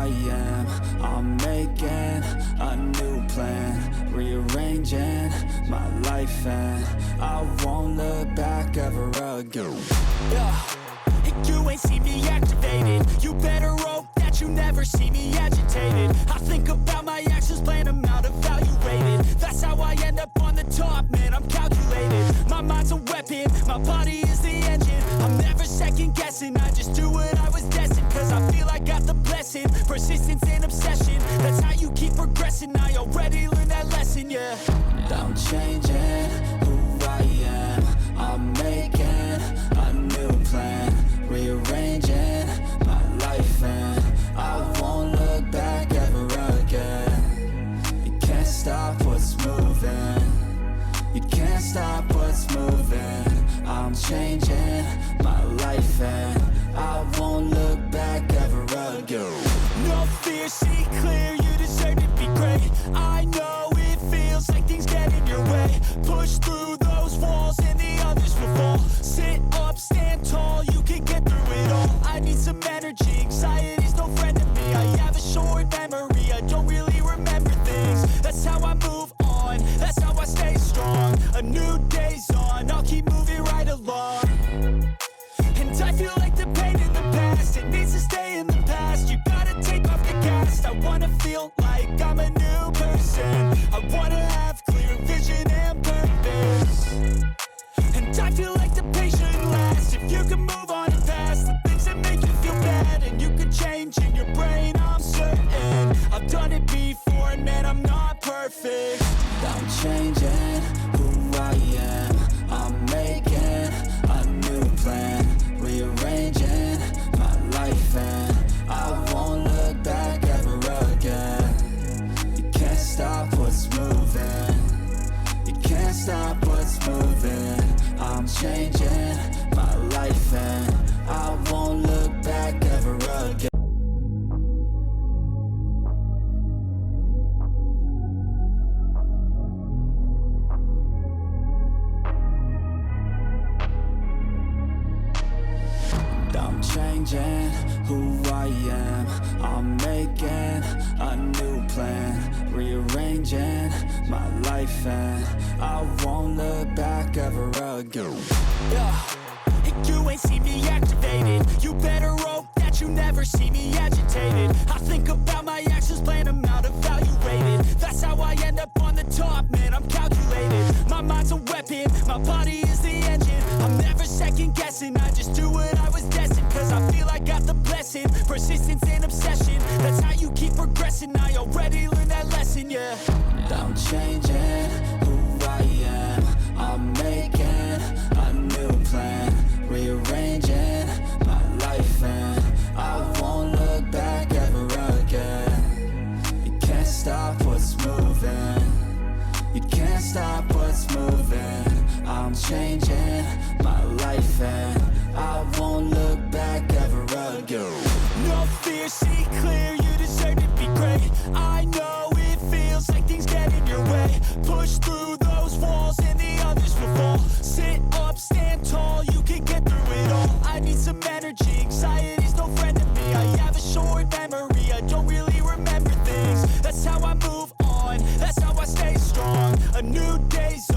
I am. I'm making a new plan, rearranging my life, and I won't look back ever again. You ain't see me activated. You better hope that you never see me agitated. I think about my actions, plan them out, evaluated. That's how I end up on the top, man, I'm calculated. My mind's a weapon, my body is the engine. I'm never second guessing, I just do what I was destined. Cause I feel I got the blessing, persistence and obsession. That's how you keep progressing, I already learned that lesson, yeah. I'm changing who I am. I'm making a new plan, rearranging my life, and I won't look back ever again. You can't stop what's moving. You can't stop what's moving. I'm changing my life, and I won't look back ever again. No fear, see clear, you deserve to be great. I know it feels like things get in your way. Push through those walls and the others will fall. Sit up, stand tall, you can get through it all. I need some energy, anxiety's no friend to me. I have a short memory, I don't really remember things. That's how I move on, that's how I stay strong. A new day's on, I'll keep moving right along. And I feel like the pain in the past, it needs to stay in the past. You gotta take off the gas. I wanna feel like I'm a new person. I wanna have clear vision and purpose. And I feel like the pain shouldn't last. If you can move on and past the things that make you feel bad, and you can change in your brain, I'm certain. I've done it before, and man, I'm not perfect. I'm changing who I am. I'm making a new plan, rearranging my life, and I won't look back ever again. You can't stop what's moving. You can't stop what's moving. I'm changing my life, and I won't look back ever again. I'm changing who I am. I'm making a new plan, rearranging my life, and I won't look back ever again. You ain't see me activated. You better hope that you never see me agitated. I think about my actions, plan them out, evaluated. That's how I end up on the top, man, I'm calculated. My mind's a weapon, my body is the engine. I'm never second guessing, I just do what I was destined. Cause I feel I got the blessing, persistence and obsession. That's how you keep progressing, I already learned that lesson, yeah. I'm changing who I am. I'm making a new plan, rearranging my life, and I won't look back ever again. You can't stop what's moving. You can't stop what's moving. I'm changing my life, and I won't look back ever again. No fear, see clear, you deserve to be great. I know it feels like things get in your way. Push through those walls and the others will fall. Sit up, stand tall, you can get through it all. I need some energy, anxiety's no friend to me. I have a short memory, I don't really remember things. That's how I move on, that's how I stay strong. A new day's